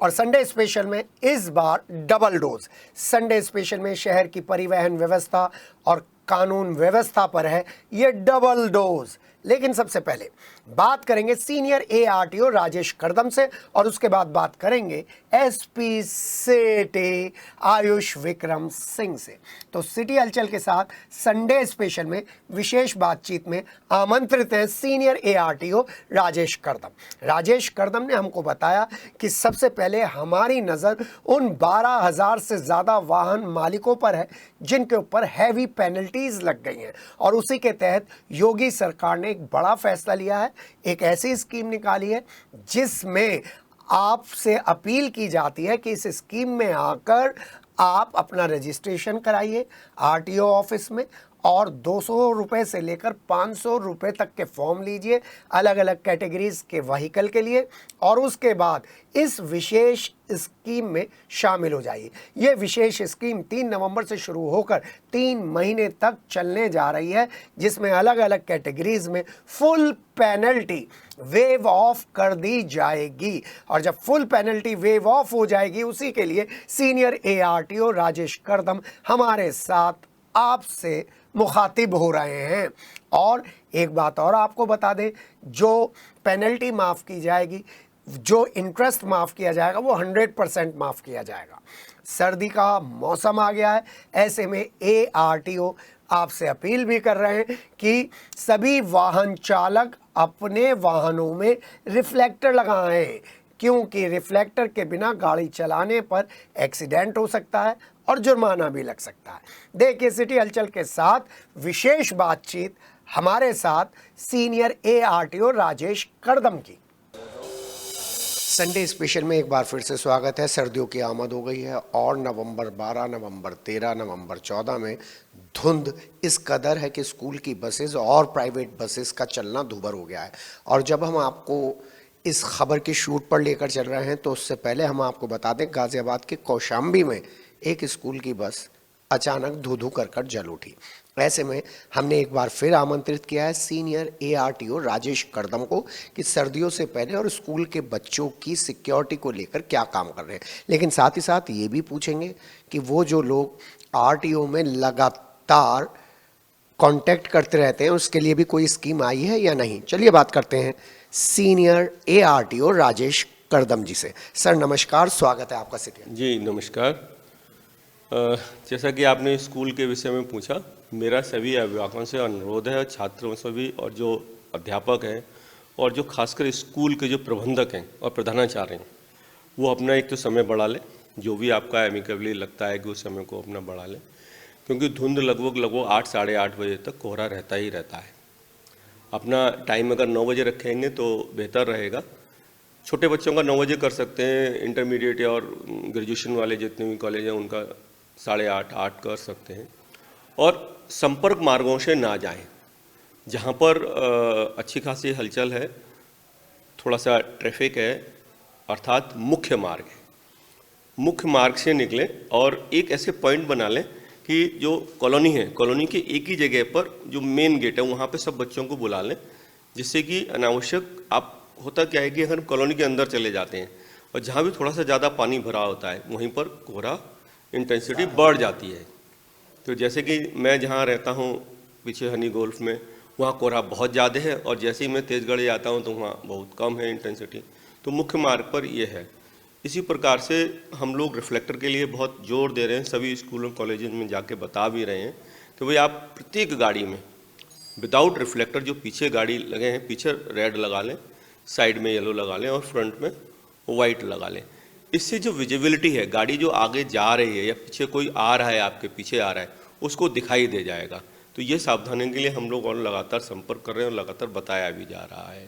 और Sunday special में इस बार डबल डोज। संडे स्पेशल में शहर की परिवहन व्यवस्था और कानून व्यवस्था पर है ये डबल डोज। लेकिन सबसे पहले बात करेंगे सीनियर एआरटीओ राजेश करदम से और उसके बाद बात करेंगे एसपी सिटी आयुष विक्रम सिंह से। तो सिटी हलचल के साथ संडे स्पेशल में विशेष बातचीत में आमंत्रित हैं सीनियर एआरटीओ राजेश करदम। राजेश करदम ने हमको बताया कि सबसे पहले हमारी नज़र उन 12,000 से ज़्यादा वाहन मालिकों पर है जिनके ऊपर हैवी पेनल्टीज लग गई हैं, और उसी के तहत योगी सरकार ने एक बड़ा फैसला लिया है। एक ऐसी स्कीम निकाली है जिसमें आपसे अपील की जाती है कि इस स्कीम में आकर आप अपना रजिस्ट्रेशन कराइए आरटीओ ऑफिस में, और 200 रुपये से लेकर 500 रुपये तक के फॉर्म लीजिए अलग अलग कैटेगरीज के व्हीकल के लिए, और उसके बाद इस विशेष स्कीम में शामिल हो जाइए। ये विशेष स्कीम 3 नवंबर से शुरू होकर 3 महीने तक चलने जा रही है, जिसमें अलग अलग कैटेगरीज में फुल पेनल्टी वेव ऑफ कर दी जाएगी। और जब फुल पेनल्टी वेव ऑफ हो जाएगी, उसी के लिए सीनियर एआरटीओ राजेश करदम हमारे साथ आपसे मुखातिब हो रहे हैं। और एक बात और आपको बता दें, जो पेनल्टी माफ़ की जाएगी, जो इंटरेस्ट माफ़ किया जाएगा, वो 100% माफ़ किया जाएगा। सर्दी का मौसम आ गया है, ऐसे में एआरटीओ आपसे अपील भी कर रहे हैं कि सभी वाहन चालक अपने वाहनों में रिफ्लेक्टर लगाएं, क्योंकि रिफ्लेक्टर के बिना गाड़ी चलाने पर एक्सीडेंट हो सकता है और जुर्माना भी लग सकता है। देखिए सिटी हलचल के साथ विशेष बातचीत हमारे साथ सीनियर एआरटीओ राजेश करदम की। संडे स्पेशल में एक बार फिर से स्वागत है। सर्दियों की आमद हो गई है और नवंबर 12, नवंबर 13, नवंबर 14 में धुंध इस कदर है कि स्कूल की बसेस और प्राइवेट बसेस का चलना दूभर हो गया है। और जब हम आपको इस खबर की शूट पर लेकर चल रहे हैं, तो उससे पहले हम आपको बता दें गाजियाबाद के कौशाम्बी में एक स्कूल की बस अचानक धू धू कर जल उठी। ऐसे में हमने एक बार फिर आमंत्रित किया है सीनियर एआरटीओ राजेश करदम को कि सर्दियों से पहले और स्कूल के बच्चों की सिक्योरिटी को लेकर क्या काम कर रहे हैं। लेकिन साथ ही साथ ये भी पूछेंगे कि वो जो लोग आरटीओ में लगातार कांटेक्ट करते रहते हैं, उसके लिए भी कोई स्कीम आई है या नहीं। चलिए बात करते हैं सीनियर एआरटीओ राजेश करदम जी से। सर नमस्कार, स्वागत है आपका सिटी। जी नमस्कार। जैसा कि आपने स्कूल के विषय में पूछा, मेरा सभी अभिभावकों से अनुरोध है, छात्रों से भी, और जो अध्यापक हैं और जो खासकर स्कूल के जो प्रबंधक हैं और प्रधानाचार्य हैं, वो अपना एक तो समय बढ़ा लें। जो भी आपका एमिकेबली लगता है कि उस समय को अपना बढ़ा लें, क्योंकि धुंध लगभग 8 साढ़े 8 बजे तक कोहरा रहता ही रहता है। अपना टाइम अगर 9 बजे रखेंगे तो बेहतर रहेगा। छोटे बच्चों का 9 बजे कर सकते हैं, इंटरमीडिएट और ग्रेजुएशन वाले जितने भी कॉलेज हैं उनका 8:30 8 कर सकते हैं। और संपर्क मार्गों से ना जाएं, जहाँ पर अच्छी खासी हलचल है, थोड़ा सा ट्रैफिक है, अर्थात मुख्य मार्ग है। मुख्य मार्ग से निकलें और एक ऐसे पॉइंट बना लें कि जो कॉलोनी है, कॉलोनी के एक ही जगह पर जो मेन गेट है वहाँ पे सब बच्चों को बुला लें, जिससे कि अनावश्यक आप होता क्या है कि अगर कॉलोनी के अंदर चले जाते हैं और जहाँ भी थोड़ा सा ज़्यादा पानी भरा होता है वहीं पर कोहरा इंटेंसिटी बढ़ जाती है। तो जैसे कि मैं जहाँ रहता हूँ पीछे हनी गोल्फ में, वहाँ कोहरा बहुत ज़्यादा है, और जैसे ही मैं तेज़गढ़ जाता हूँ तो वहाँ बहुत कम है इंटेंसिटी। तो मुख्य मार्ग पर ये है। इसी प्रकार से हम लोग रिफ्लेक्टर के लिए बहुत जोर दे रहे हैं, सभी स्कूलों कॉलेजेस में जाके बता भी रहे हैं कि भाई आप प्रत्येक गाड़ी में विदाउट रिफ्लेक्टर, जो पीछे गाड़ी लगे हैं, पीछे रेड लगा लें, साइड में येलो लगा लें और फ्रंट में वाइट लगा लें। इससे जो विजिबिलिटी है, गाड़ी जो आगे जा रही है या पीछे कोई आ रहा है, आपके पीछे आ रहा है, उसको दिखाई दे जाएगा। तो ये सावधानी के लिए हम लोग और लगातार संपर्क कर रहे हैं और लगातार बताया भी जा रहा है।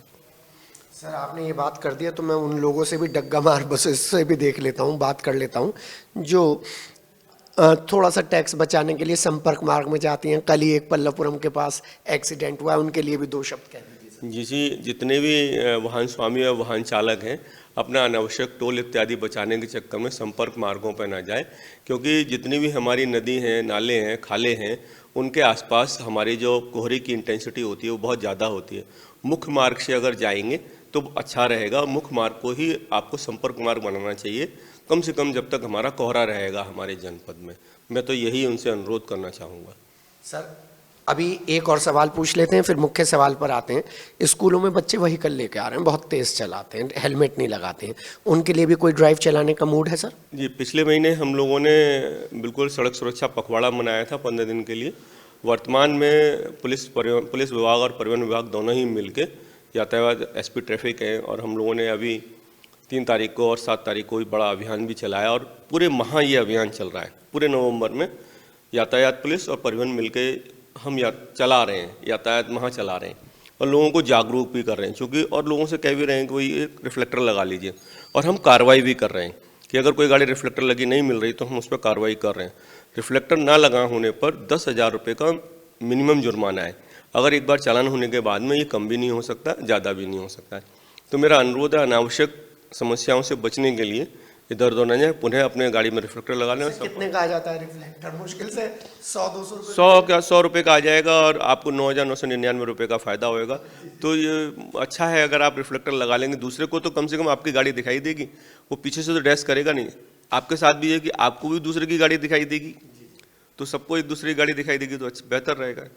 सर आपने ये बात कर दिया तो मैं उन लोगों से भी डग्गा मार बसेस से भी देख लेता हूँ, बात कर लेता हूँ, जो थोड़ा सा टैक्स बचाने के लिए संपर्क मार्ग में जाती हैं। कल ही एक पल्लवपुरम के पास एक्सीडेंट हुआ है, उनके लिए भी 2 शब्द कह दीजिए। जी, जितने भी वाहन स्वामी और वाहन चालक हैं, अपना अनावश्यक टोल इत्यादि बचाने के चक्कर में संपर्क मार्गों पर ना जाए, क्योंकि जितनी भी हमारी नदी हैं, नाले हैं, खाले हैं, उनके आसपास हमारी जो कोहरे की इंटेंसिटी होती है वो बहुत ज़्यादा होती है। मुख्य मार्ग से अगर जाएंगे तो अच्छा रहेगा। मुख्य मार्ग को ही आपको संपर्क मार्ग बनाना चाहिए, कम से कम जब तक हमारा कोहरा रहेगा हमारे जनपद में। मैं तो यही उनसे अनुरोध करना चाहूँगा। सर अभी एक और सवाल पूछ लेते हैं, फिर मुख्य सवाल पर आते हैं। स्कूलों में बच्चे व्हीकल लेके आ रहे हैं, बहुत तेज़ चलाते हैं, हेलमेट नहीं लगाते हैं, उनके लिए भी कोई ड्राइव चलाने का मूड है सर? जी, पिछले महीने हम लोगों ने बिल्कुल सड़क सुरक्षा पखवाड़ा मनाया था 15 दिन के लिए। वर्तमान में पुलिस विभाग और परिवहन विभाग दोनों ही मिलके यातायात एसपी ट्रैफिक है, और हम लोगों ने अभी 3 तारीख को और 7 तारीख को भी बड़ा अभियान भी चलाया, और पूरे माह ये अभियान चल रहा है। पूरे नवंबर में यातायात पुलिस और परिवहन मिलके हम चला रहे हैं, यातायात माह चला रहे हैं, और लोगों को जागरूक भी कर रहे हैं। चूँकि और लोगों से कह भी रहे हैं कि वही एक रिफ्लेक्टर लगा लीजिए, और हम कार्रवाई भी कर रहे हैं कि अगर कोई गाड़ी रिफ्लेक्टर लगी नहीं मिल रही तो हम उस पर कार्रवाई कर रहे हैं। रिफ्लेक्टर ना लगा होने पर 10,000 रुपये का मिनिमम जुर्माना है। अगर एक बार चालान होने के बाद में ये कम भी नहीं हो सकता, ज़्यादा भी नहीं हो सकता है। तो मेरा अनुरोध है, अनावश्यक समस्याओं से बचने के लिए इधर उधर न जाए, पुनः अपने गाड़ी में रिफ्लेक्टर लगा लें। कितने का आ जाता है रिफ्लेक्टर? मुश्किल से 100-200 रुपये। 100 रुपये का आ जाएगा, और आपको 9,999 रुपये का फ़ायदा होएगा। तो ये अच्छा है, अगर आप रिफ्लेक्टर लगा लेंगे। दूसरे को तो कम से कम आपकी गाड़ी दिखाई देगी, वो पीछे से तो डैश करेगा नहीं। आपके साथ भी है कि आपको भी दूसरे की गाड़ी दिखाई देगी, तो सबको एक दूसरे की गाड़ी दिखाई देगी, तो बेहतर रहेगा।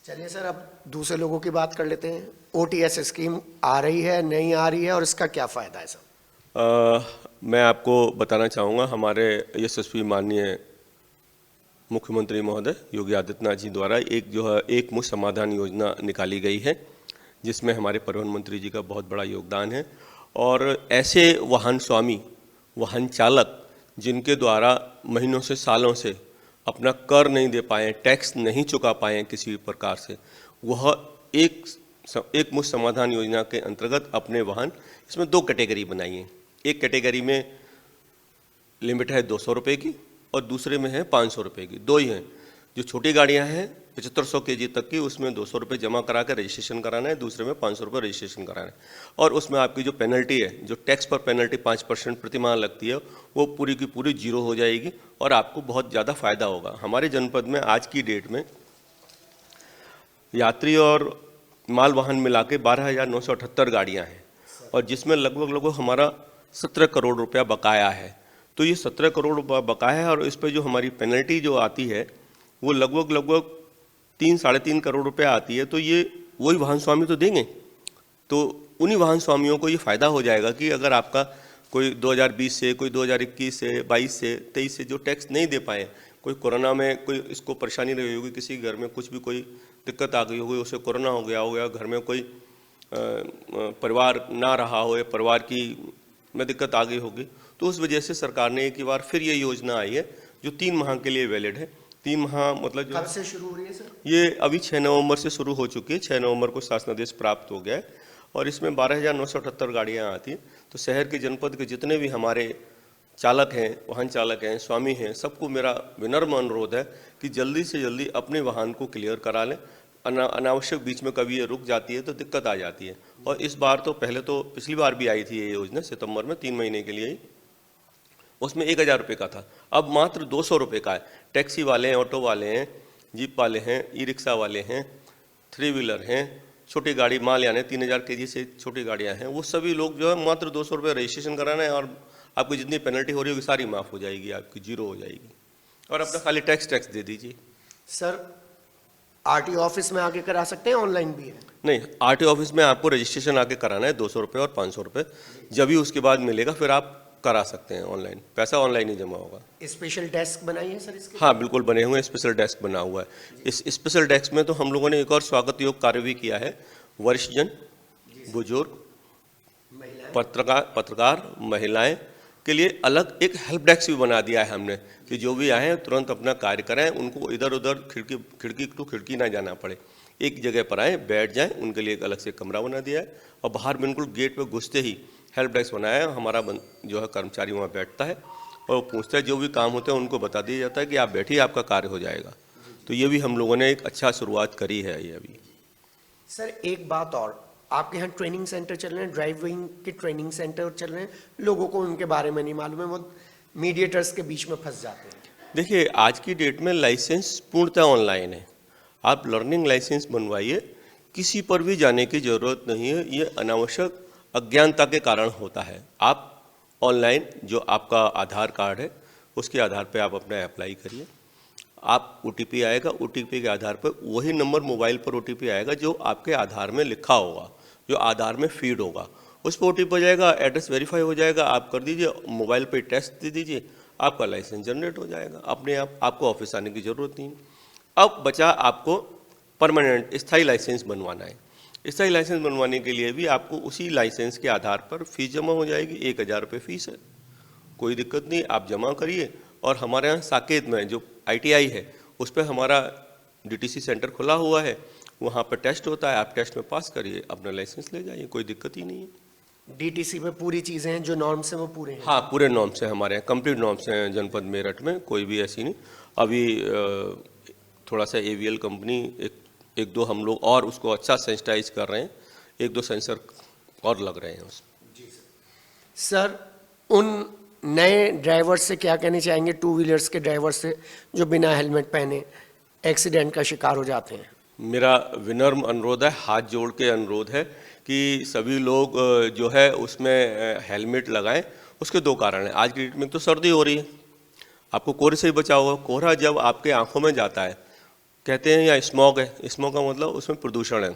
चलिए सर, अब दूसरे लोगों की बात कर लेते हैं। OTS स्कीम आ रही है, नहीं आ रही है, और इसका क्या फ़ायदा है सर? मैं आपको बताना चाहूँगा, हमारे यशस्वी माननीय मुख्यमंत्री महोदय योगी आदित्यनाथ जी द्वारा एक जो है एक मुश्त समाधान योजना निकाली गई है, जिसमें हमारे परिवहन मंत्री जी का बहुत बड़ा योगदान है। और ऐसे वाहन स्वामी, वाहन चालक जिनके द्वारा महीनों से सालों से अपना कर नहीं दे पाए, टैक्स नहीं चुका पाए किसी भी प्रकार से, वह एक मुश्त समाधान योजना के अंतर्गत अपने वाहन, इसमें 2 कैटेगरी बनाई है। एक कैटेगरी में लिमिट है 200 रुपये की, और दूसरे में है 500 रुपये की। 2 ही हैं। जो छोटी गाड़ियां हैं 7500 kg तक की, उसमें 200 रुपये जमा करा कर रजिस्ट्रेशन कराना है, दूसरे में 500 रुपये रजिस्ट्रेशन कराना है। और उसमें आपकी जो पेनल्टी है, जो टैक्स पर पेनल्टी 5% प्रति माह लगती है, वो पूरी की पूरी 0 हो जाएगी, और आपको बहुत ज़्यादा फायदा होगा। हमारे जनपद में आज की डेट में यात्री और माल वाहन मिला के 12,978 गाड़ियाँ हैं, और जिसमें लगभग हमारा 17 करोड़ रुपया बकाया है। तो ये 17 करोड़ रुपया बकाया है, और इस पर जो हमारी पेनल्टी जो आती है वो लगभग 3-3.5 करोड़ रुपया आती है। तो ये वही वाहन स्वामी तो देंगे, तो उन्हीं वाहन स्वामियों को ये फ़ायदा हो जाएगा कि अगर आपका कोई 2020 से, कोई 2021 से, 22 से, 23 से जो टैक्स नहीं दे पाए, कोई कोरोना में कोई इसको परेशानी रही होगी, किसी घर में कुछ भी कोई दिक्कत आ गई होगी, उसे कोरोना हो गया, घर में कोई परिवार ना रहा हो, या परिवार की में दिक्कत आ गई होगी, तो उस वजह से सरकार ने एक बार फिर ये योजना आई है जो 3 माह के लिए वैलिड है। 3 माह मतलब जो कब से शुरू हो रही है सर? ये अभी 6 नवंबर से शुरू हो चुकी है। 6 नवंबर को शासनादेश प्राप्त हो गया है, और इसमें 12,978 गाड़ियाँ आती हैं। तो शहर के, जनपद के जितने भी हमारे चालक हैं, वाहन चालक हैं, स्वामी हैं, सबको मेरा विनम्र अनुरोध है कि जल्दी से जल्दी अपने वाहन को क्लियर करा लें। अनावश्यक बीच में कभी ये रुक जाती है तो दिक्कत आ जाती है। और इस बार तो पहले तो पिछली बार भी आई थी ये योजना सितंबर में 3 महीने के लिए ही, उसमें 1,000 रुपये का था, अब मात्र 200 रुपये का है। टैक्सी वाले हैं, ऑटो वाले हैं, जीप वाले हैं, ई रिक्शा वाले हैं, 3 व्हीलर हैं, छोटी गाड़ी माल यानी 3,000 kg से छोटी गाड़ियाँ हैं, वो सभी लोग जो है मात्र 200 रुपये रजिस्ट्रेशन कराना है, और आपकी जितनी पेनल्टी हो रही होगी सारी माफ़ हो जाएगी, आपकी 0 हो जाएगी, और अपना खाली टैक्स दे दीजिए। सर RTO ऑफिस में आके करा सकते हैं, ऑनलाइन भी है? नहीं, RTO ऑफिस में आपको रजिस्ट्रेशन आके कराना है, 200 रुपये और 500 रुपये, जब भी उसके बाद मिलेगा फिर आप करा सकते हैं ऑनलाइन, पैसा ऑनलाइन ही जमा होगा। स्पेशल डेस्क बनाई है सर इसके? हाँ बिल्कुल, बने हुए स्पेशल डेस्क बना हुआ है। इस स्पेशल डेस्क में तो हम लोगों ने एक और स्वागत योग कार्य भी किया है। वरिष्ठजन, बुजुर्ग, पत्रकार, महिलाएं के लिए अलग एक हेल्प डेस्क भी बना दिया है हमने, कि जो भी आए तुरंत अपना कार्य करें, उनको इधर उधर खिड़की टू खिड़की ना जाना पड़े, एक जगह पर आए, बैठ जाएं। उनके लिए एक अलग से कमरा बना दिया है, और बाहर बिल्कुल गेट पे घुसते ही हेल्प डेस्क बनाया है। हमारा जो है कर्मचारी वहाँ बैठता है और पूछता है, जो भी काम होते हैं उनको बता दिया जाता है कि आप बैठिए, आपका कार्य हो जाएगा। तो ये भी हम लोगों ने एक अच्छा शुरुआत करी है ये अभी। सर एक बात और, आपके यहाँ ट्रेनिंग सेंटर चल रहे हैं, ड्राइविंग के ट्रेनिंग सेंटर चल रहे हैं, लोगों को उनके बारे में नहीं मालूम है, वो मीडिएटर्स के बीच में फंस जाते हैं। देखिए, आज की डेट में लाइसेंस पूर्णतः ऑनलाइन है। आप लर्निंग लाइसेंस बनवाइए, किसी पर भी जाने की ज़रूरत नहीं है। ये अनावश्यक अज्ञानता के कारण होता है। आप ऑनलाइन जो आपका आधार कार्ड है उसके आधार पे आप अपना अप्लाई करिए। आप OTP आएगा, OTP के आधार पर वही नंबर मोबाइल पर OTP आएगा जो आपके आधार में लिखा होगा, जो आधार में फीड होगा, उस पर OTP हो जाएगा, एड्रेस वेरीफाई हो जाएगा, आप कर दीजिए, मोबाइल पे टेस्ट दे दीजिए, आपका लाइसेंस जनरेट हो जाएगा अपने आप, आपको ऑफिस आने की ज़रूरत नहीं। अब बचा आपको परमानेंट स्थायी लाइसेंस बनवाना है। स्थायी लाइसेंस बनवाने के लिए भी आपको उसी लाइसेंस के आधार पर फीस जमा हो जाएगी। 1000 रुपये फीस है, कोई दिक्कत नहीं, आप जमा करिए। और हमारे यहाँ साकेत में जो ITI है उस पर हमारा DTC सेंटर खुला हुआ है, वहाँ पर टेस्ट होता है, आप टेस्ट में पास करिए, अपना लाइसेंस ले जाइए, कोई दिक्कत ही नहीं है। DTC में पूरी चीज़ें हैं जो नॉर्म्स हैं वो पूरे हैं? हाँ, पूरे नॉर्म्स हैं हमारे यहाँ, कंप्लीट नॉर्म्स हैं जनपद मेरठ में, कोई भी ऐसी नहीं। अभी थोड़ा सा AVL कंपनी एक दो हम लोग और उसको अच्छा सेंसिटाइज कर रहे हैं, 1-2 सेंसर और लग रहे हैं उसमें। सर, उन नए ड्राइवर से क्या कहना चाहेंगे, 2 व्हीलर्स के ड्राइवर से जो बिना हेलमेट पहने एक्सीडेंट का शिकार हो जाते हैं? मेरा विनम्र अनुरोध है, हाथ जोड़ के अनुरोध है कि सभी लोग जो है उसमें हेलमेट लगाएं। उसके 2 कारण हैं। आज की डेट में तो सर्दी हो रही है, आपको कोहरे से ही बचाव होगा। कोहरा जब आपके आंखों में जाता है, कहते हैं या स्मॉग है, स्मॉग का मतलब उसमें प्रदूषण है,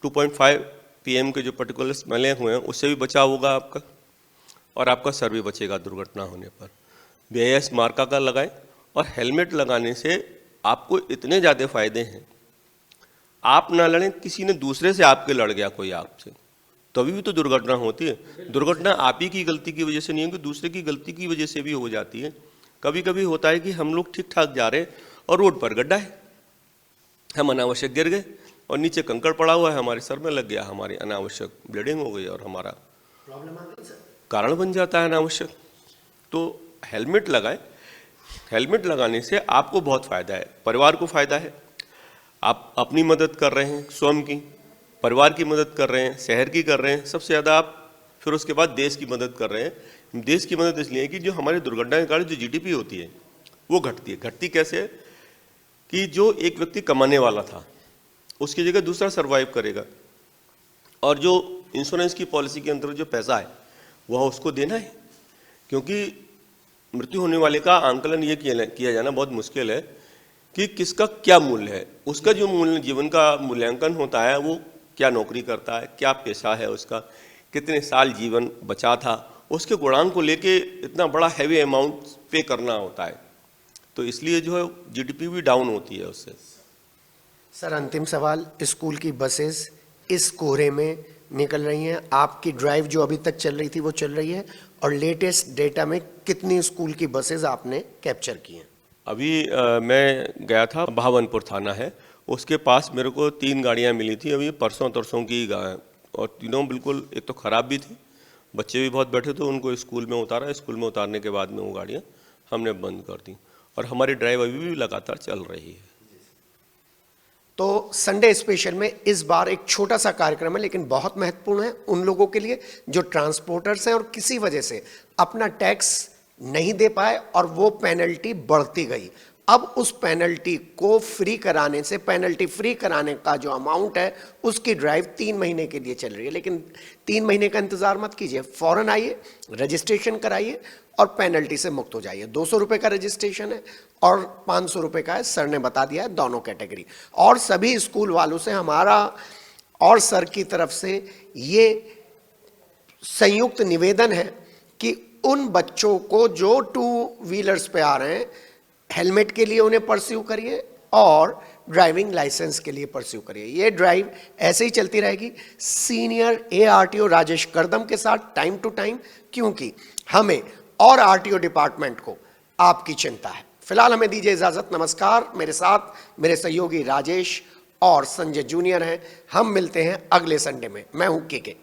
2.5 PM के जो पर्टिकुलर स्मेलें हुए हैं उससे भी बचाव होगा आपका, और आपका सर भी बचेगा दुर्घटना होने पर। BIS मार्का का लगाएं, और हेलमेट लगाने से आपको इतने ज़्यादा फायदे हैं। आप ना लड़ें, किसी ने दूसरे से आपके लड़ गया कोई आपसे, तभी भी तो दुर्घटना होती है। दुर्घटना आप ही की गलती की वजह से नहीं है कि दूसरे की गलती की वजह से भी हो जाती है। कभी कभी होता है कि हम लोग ठीक ठाक जा रहे हैं और रोड पर गड्ढा है, हम अनावश्यक गिर गए और नीचे कंकड़ पड़ा हुआ है, हमारे सर में लग गया, हमारी अनावश्यक ब्लीडिंग हो गई और हमारा प्रॉब्लम आ गई सर, कारण बन जाता है अनावश्यक। तो हेलमेट लगाएं। हेलमेट लगाने से आपको बहुत फ़ायदा है, परिवार को फ़ायदा है। आप अपनी मदद कर रहे हैं, स्वयं की, परिवार की मदद कर रहे हैं, शहर की कर रहे हैं, सबसे ज़्यादा आप फिर उसके बाद देश की मदद कर रहे हैं। देश की मदद इसलिए कि जो हमारी दुर्घटना के कारण जो GDP होती है वो घटती है। घटती कैसे है कि जो एक व्यक्ति कमाने वाला था उसकी जगह दूसरा सर्वाइव करेगा, और जो इंश्योरेंस की पॉलिसी के अंतर्गत जो पैसा है वह उसको देना है, क्योंकि मृत्यु होने वाले का आंकलन ये किया जाना बहुत मुश्किल है कि किसका क्या मूल्य है। उसका जो मूल्य, जीवन का मूल्यांकन होता है, वो क्या नौकरी करता है, क्या पेशा है उसका, कितने साल जीवन बचा था, उसके गुणांक को लेके इतना बड़ा हैवी अमाउंट पे करना होता है। तो इसलिए जो है GDP भी डाउन होती है उससे। सर, अंतिम सवाल, स्कूल की बसेस इस कोहरे में निकल रही हैं, आपकी ड्राइव जो अभी तक चल रही थी वो चल रही है, और लेटेस्ट डेटा में कितनी स्कूल की बसेस आपने कैप्चर की हैं? अभी मैं गया था, भावनपुर थाना है, उसके पास मेरे को 3 गाड़ियां मिली थी अभी परसों तरसों की, और तीनों बिल्कुल, एक तो ख़राब भी थी, बच्चे भी बहुत बैठे थे, उनको स्कूल में उतारा, स्कूल में उतारने के बाद में वो गाड़ियाँ हमने बंद कर दी, और हमारी ड्राइव अभी भी लगातार चल रही है। तो संडे स्पेशल में इस बार एक छोटा सा कार्यक्रम है, लेकिन बहुत महत्वपूर्ण है उन लोगों के लिए जो ट्रांसपोर्टर्स हैं और किसी वजह से अपना टैक्स नहीं दे पाए और वो पेनल्टी बढ़ती गई। अब उस पेनल्टी को फ्री कराने से, पेनल्टी फ्री कराने का जो अमाउंट है उसकी ड्राइव 3 महीने के लिए चल रही है। लेकिन 3 महीने का इंतजार मत कीजिए, फौरन आइए, रजिस्ट्रेशन कराइए और पेनल्टी से मुक्त हो जाइए। 200 रुपये का रजिस्ट्रेशन है और 500 रुपये का है, सर ने बता दिया है, दोनों कैटेगरी। और सभी स्कूल वालों से हमारा और सर की तरफ से ये संयुक्त निवेदन है कि उन बच्चों को जो 2 व्हीलर्स पे आ रहे हैं, हेलमेट के लिए उन्हें परस्यू करिए और ड्राइविंग लाइसेंस के लिए परस्यू करिए। ये ड्राइव ऐसे ही चलती रहेगी सीनियर ARTO राजेश करदम के साथ टाइम टू टाइम, क्योंकि हमें और RTO डिपार्टमेंट को आपकी चिंता है। फिलहाल हमें दीजिए इजाजत, नमस्कार। मेरे साथ मेरे सहयोगी राजेश और संजय जूनियर हैं। हम मिलते हैं अगले संडे में। मैं हूं KK।